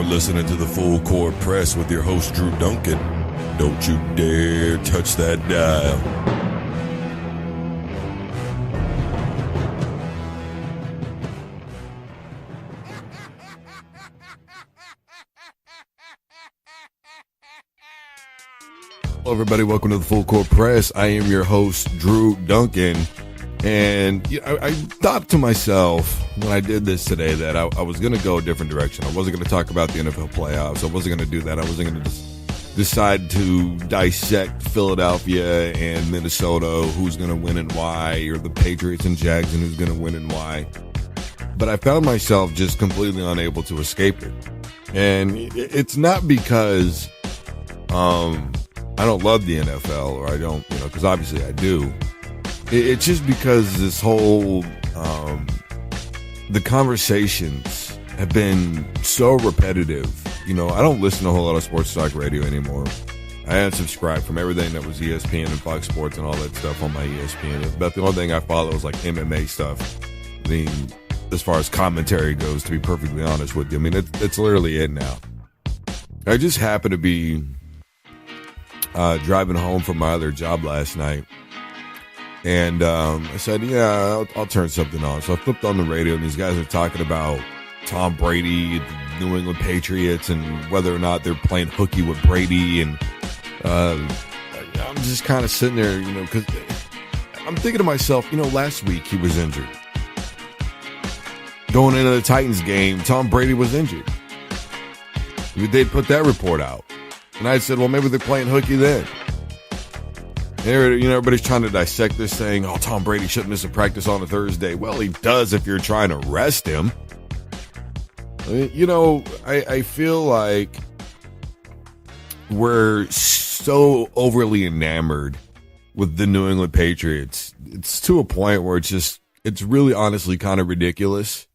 listening to the Full Court Press with your host, Drew Duncan. Don't you dare touch that dial. Hello, everybody. Welcome to the Full Court Press. I am your host, Drew Duncan. And I thought to myself when I did this today that I was going to go a different direction. I wasn't going to talk about the NFL playoffs. I wasn't going to do that. I wasn't going to just decide to dissect Philadelphia and Minnesota, who's going to win and why, or the Patriots and Jags and who's going to win and why. But I found myself just completely unable to escape it. And it's not because I don't love the NFL, or I don't, because obviously I do. It's just because this whole, the conversations have been so repetitive. I don't listen to a whole lot of sports talk radio anymore. I unsubscribed from everything that was ESPN and Fox Sports and all that stuff on my ESPN. About the only thing I follow is like MMA stuff. I mean, as far as commentary goes, to be perfectly honest with you, I mean, it's literally it now. I just happened to be driving home from my other job last night. And I said, I'll turn something on. So I flipped on the radio, and these guys are talking about Tom Brady, the New England Patriots, and whether or not they're playing hooky with Brady. And I'm just kind of sitting there, because I'm thinking to myself, last week he was injured. Going into the Titans game, Tom Brady was injured. They'd put that report out. And I said, well, maybe they're playing hooky then. Everybody's trying to dissect this, saying, oh, Tom Brady shouldn't miss a practice on a Thursday. Well, he does if you're trying to rest him. I feel like we're so overly enamored with the New England Patriots. It's to a point where it's really honestly kind of ridiculous.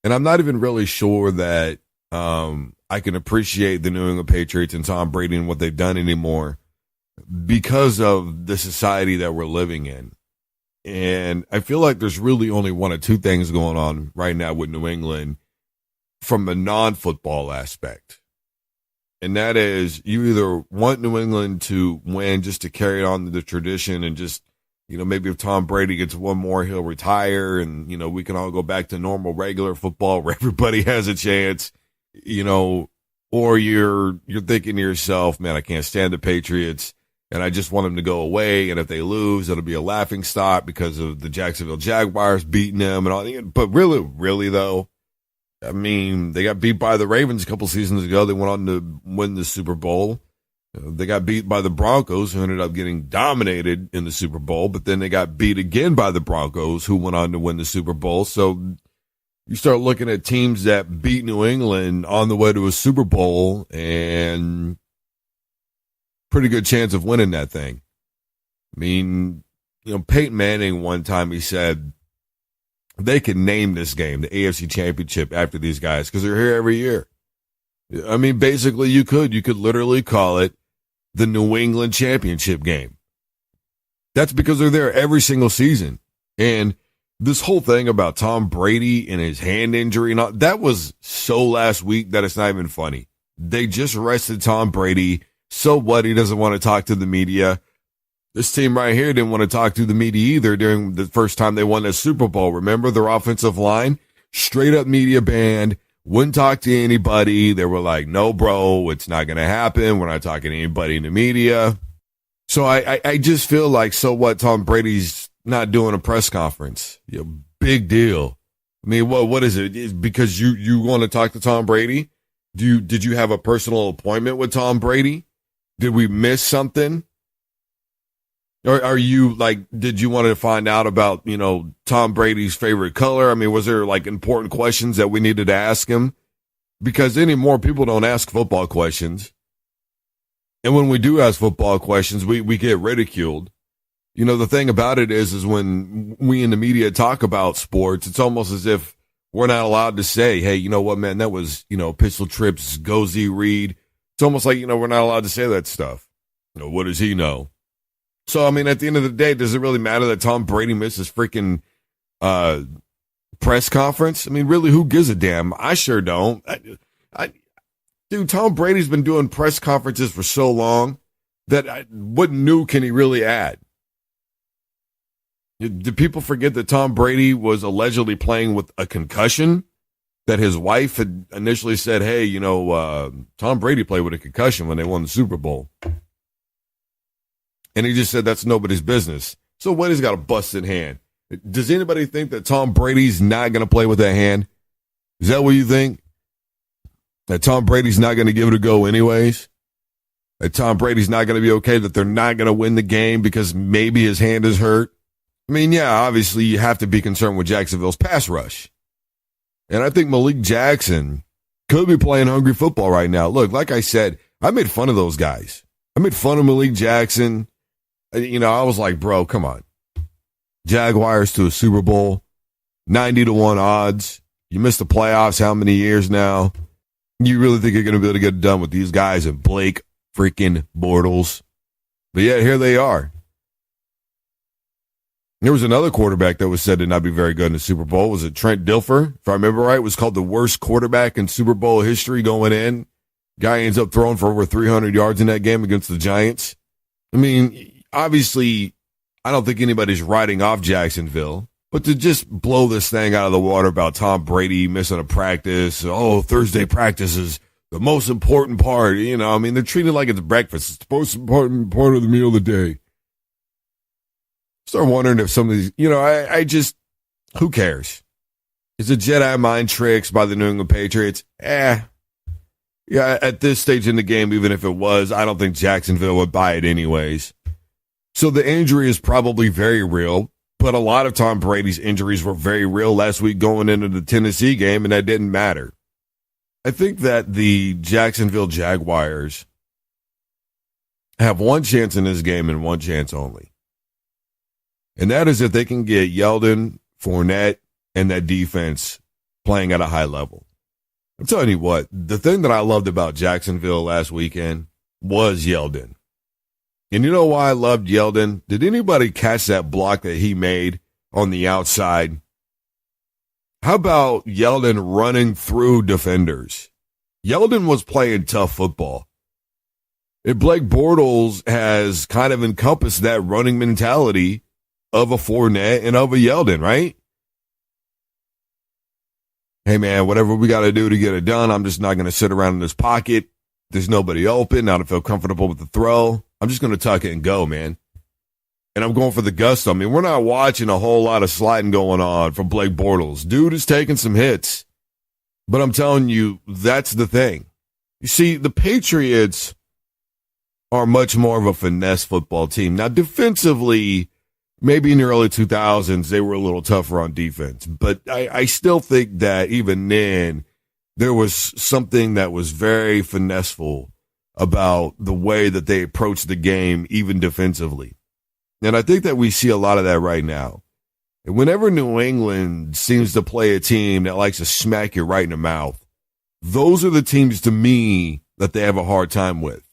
And I'm not even really sure that I can appreciate the New England Patriots and Tom Brady and what they've done anymore, because of the society that we're living in. And I feel like there's really only one of two things going on right now with New England from a non-football aspect. And that is, you either want New England to win just to carry on the tradition and just, maybe if Tom Brady gets one more, he'll retire and, we can all go back to normal, regular football where everybody has a chance, or you're thinking to yourself, man, I can't stand the Patriots. And I just want them to go away. And if they lose, it'll be a laughing stock because of the Jacksonville Jaguars beating them and all. But really though, I mean, they got beat by the Ravens a couple seasons ago. They went on to win the Super Bowl. They got beat by the Broncos, who ended up getting dominated in the Super Bowl. But then they got beat again by the Broncos, who went on to win the Super Bowl. So you start looking at teams that beat New England on the way to a Super Bowl and pretty good chance of winning that thing. I mean, Peyton Manning one time, he said they could name this game, the AFC Championship, after these guys because they're here every year. I mean, basically you could literally call it the New England Championship game. That's because they're there every single season. And this whole thing about Tom Brady and his hand injury, that was so last week that it's not even funny. They just arrested Tom Brady. So what? He doesn't want to talk to the media. This team right here didn't want to talk to the media either during the first time they won the Super Bowl. Remember their offensive line? Straight up media banned. Wouldn't talk to anybody. They were like, no, bro, it's not going to happen. We're not talking to anybody in the media. So I just feel like, so what? Tom Brady's not doing a press conference. Big deal. I mean, what is it? Is because you want to talk to Tom Brady? Did you have a personal appointment with Tom Brady? Did we miss something? Or are you did you want to find out about, Tom Brady's favorite color? I mean, was there important questions that we needed to ask him? Because anymore, people don't ask football questions. And when we do ask football questions, we get ridiculed. The thing about it is when we in the media talk about sports, it's almost as if we're not allowed to say, hey, you know what, man, that was, pistol trips, go Z Reed. It's almost like, we're not allowed to say that stuff. What does he know? So, I mean, at the end of the day, does it really matter that Tom Brady missed his freaking press conference? I mean, really, who gives a damn? I sure don't. Dude, Tom Brady's been doing press conferences for so long that what new can he really add? Do people forget that Tom Brady was allegedly playing with a concussion? That his wife had initially said, hey, Tom Brady played with a concussion when they won the Super Bowl. And he just said that's nobody's business. So what, he's got a busted hand? Does anybody think that Tom Brady's not going to play with that hand? Is that what you think? That Tom Brady's not going to give it a go anyways? That Tom Brady's not going to be okay? That they're not going to win the game because maybe his hand is hurt? I mean, yeah, obviously you have to be concerned with Jacksonville's pass rush. And I think Malik Jackson could be playing hungry football right now. Look, like I said, I made fun of those guys. I made fun of Malik Jackson. I was like, bro, come on. Jaguars to a Super Bowl, 90-1 odds. You missed the playoffs how many years now? You really think you're going to be able to get it done with these guys and Blake freaking Bortles? But yeah, here they are. There was another quarterback that was said to not be very good in the Super Bowl. Was it Trent Dilfer? If I remember right, it was called the worst quarterback in Super Bowl history going in. Guy ends up throwing for over 300 yards in that game against the Giants. I mean, obviously, I don't think anybody's writing off Jacksonville. But to just blow this thing out of the water about Tom Brady missing a practice, Thursday practice is the most important part. They're treating it like it's breakfast. It's the most important part of the meal of the day. Start wondering if some of these, who cares? Is it Jedi mind tricks by the New England Patriots? Yeah, at this stage in the game, even if it was, I don't think Jacksonville would buy it anyways. So the injury is probably very real, but a lot of Tom Brady's injuries were very real last week going into the Tennessee game, and that didn't matter. I think that the Jacksonville Jaguars have one chance in this game and one chance only. And that is if they can get Yeldon, Fournette, and that defense playing at a high level. I'm telling you what, the thing that I loved about Jacksonville last weekend was Yeldon. And you know why I loved Yeldon? Did anybody catch that block that he made on the outside? How about Yeldon running through defenders? Yeldon was playing tough football. And Blake Bortles has kind of encompassed that running mentality of a Fournette and of a Yeldon, right? Hey, man, whatever we got to do to get it done, I'm just not going to sit around in this pocket. There's nobody open. I don't feel comfortable with the throw. I'm just going to tuck it and go, man. And I'm going for the gusto. I mean, we're not watching a whole lot of sliding going on from Blake Bortles. Dude is taking some hits. But I'm telling you, that's the thing. You see, the Patriots are much more of a finesse football team. Now, defensively, maybe in the early 2000s, they were a little tougher on defense. But I still think that even then, there was something that was very finesseful about the way that they approached the game, even defensively. And I think that we see a lot of that right now. And whenever New England seems to play a team that likes to smack you right in the mouth, those are the teams to me that they have a hard time with.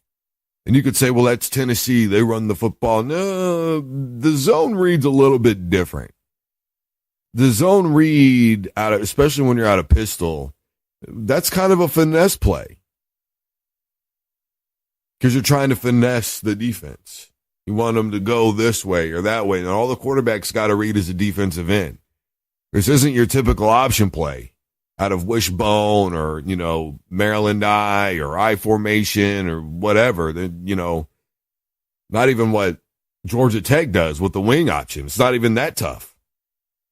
And you could say, well, that's Tennessee. They run the football. No, the zone read's a little bit different. The zone read, especially when you're out of pistol, that's kind of a finesse play. Because you're trying to finesse the defense. You want them to go this way or that way. And all the quarterback's got to read is a defensive end. This isn't your typical option play out of wishbone or, Maryland eye or I formation or whatever. Not even what Georgia Tech does with the wing option. It's not even that tough.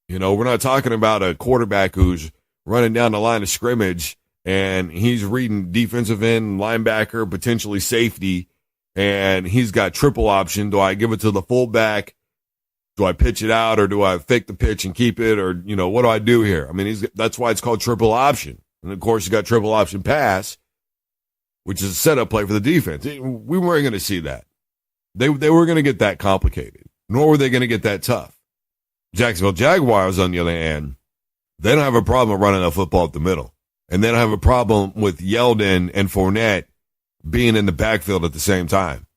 We're not talking about a quarterback who's running down the line of scrimmage and he's reading defensive end, linebacker, potentially safety, and he's got triple option. Do I give it to the fullback? Do I pitch it out, or do I fake the pitch and keep it, or, what do I do here? I mean, that's why it's called triple option. And, of course, you got triple option pass, which is a setup play for the defense. We weren't going to see that. They were going to get that complicated, nor were they going to get that tough. Jacksonville Jaguars, on the other hand, they don't have a problem running a football up the middle. And they don't have a problem with Yeldon and Fournette being in the backfield at the same time.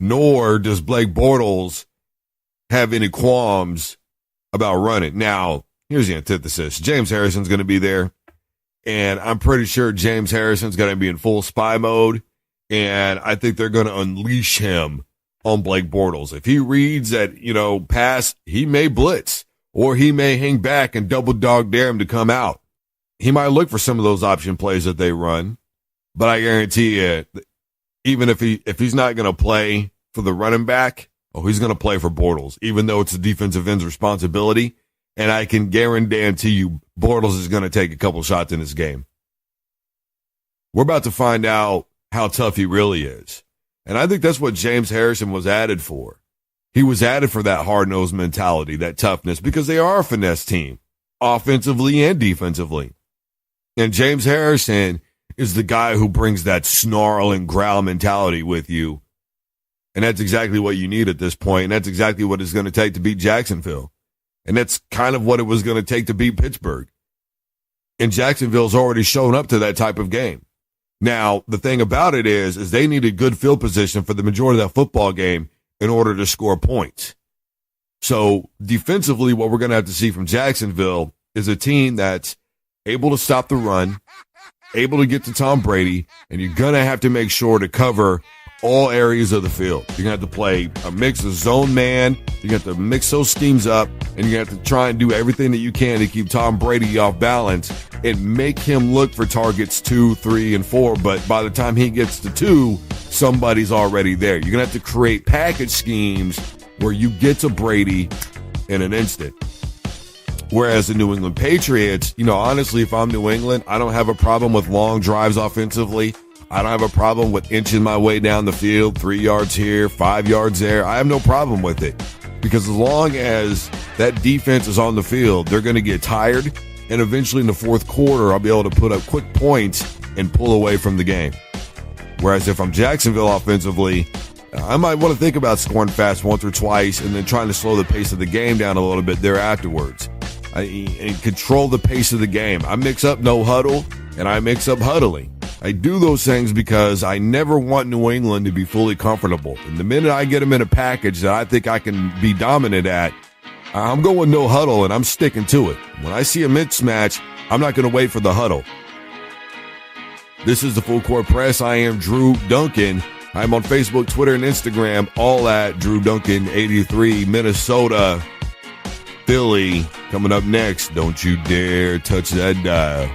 Nor does Blake Bortles have any qualms about running. Now, here's the antithesis. James Harrison's going to be there. And I'm pretty sure James Harrison's going to be in full spy mode. And I think they're going to unleash him on Blake Bortles. If he reads that, pass, he may blitz or he may hang back and double dog dare him to come out. He might look for some of those option plays that they run, but I guarantee you, even if he's not going to play for the running back, he's going to play for Bortles, even though it's the defensive end's responsibility. And I can guarantee you Bortles is going to take a couple shots in this game. We're about to find out how tough he really is. And I think that's what James Harrison was added for. He was added for that hard-nosed mentality, that toughness, because they are a finesse team, offensively and defensively. And James Harrison is the guy who brings that snarl and growl mentality with you. And that's exactly what you need at this point. And that's exactly what it's going to take to beat Jacksonville. And that's kind of what it was going to take to beat Pittsburgh. And Jacksonville's already shown up to that type of game. Now, the thing about it is they needed good field position for the majority of that football game in order to score points. So defensively, what we're going to have to see from Jacksonville is a team that's able to stop the run, able to get to Tom Brady, and you're going to have to make sure to cover all areas of the field. You're going to have to play a mix of zone man. You're going to have to mix those schemes up, and you're going to have to try and do everything that you can to keep Tom Brady off balance and make him look for targets 2, 3, and 4. But by the time he gets to 2, somebody's already there. You're going to have to create package schemes where you get to Brady in an instant. Whereas the New England Patriots, honestly, if I'm New England, I don't have a problem with long drives offensively. I don't have a problem with inching my way down the field, 3 yards here, 5 yards there. I have no problem with it because as long as that defense is on the field, they're going to get tired. And eventually in the fourth quarter, I'll be able to put up quick points and pull away from the game. Whereas if I'm Jacksonville offensively, I might want to think about scoring fast once or twice and then trying to slow the pace of the game down a little bit there afterwards. And control the pace of the game. I mix up no huddle and I mix up huddling. I do those things because I never want New England to be fully comfortable. And the minute I get them in a package that I think I can be dominant at, I'm going no huddle and I'm sticking to it. When I see a mismatch, I'm not going to wait for the huddle. This is the Full Court Press. I am Drew Duncan. I'm on Facebook, Twitter, and Instagram, all at Drew Duncan 83, Minnesota, Philly. Coming up next, don't you dare touch that dial.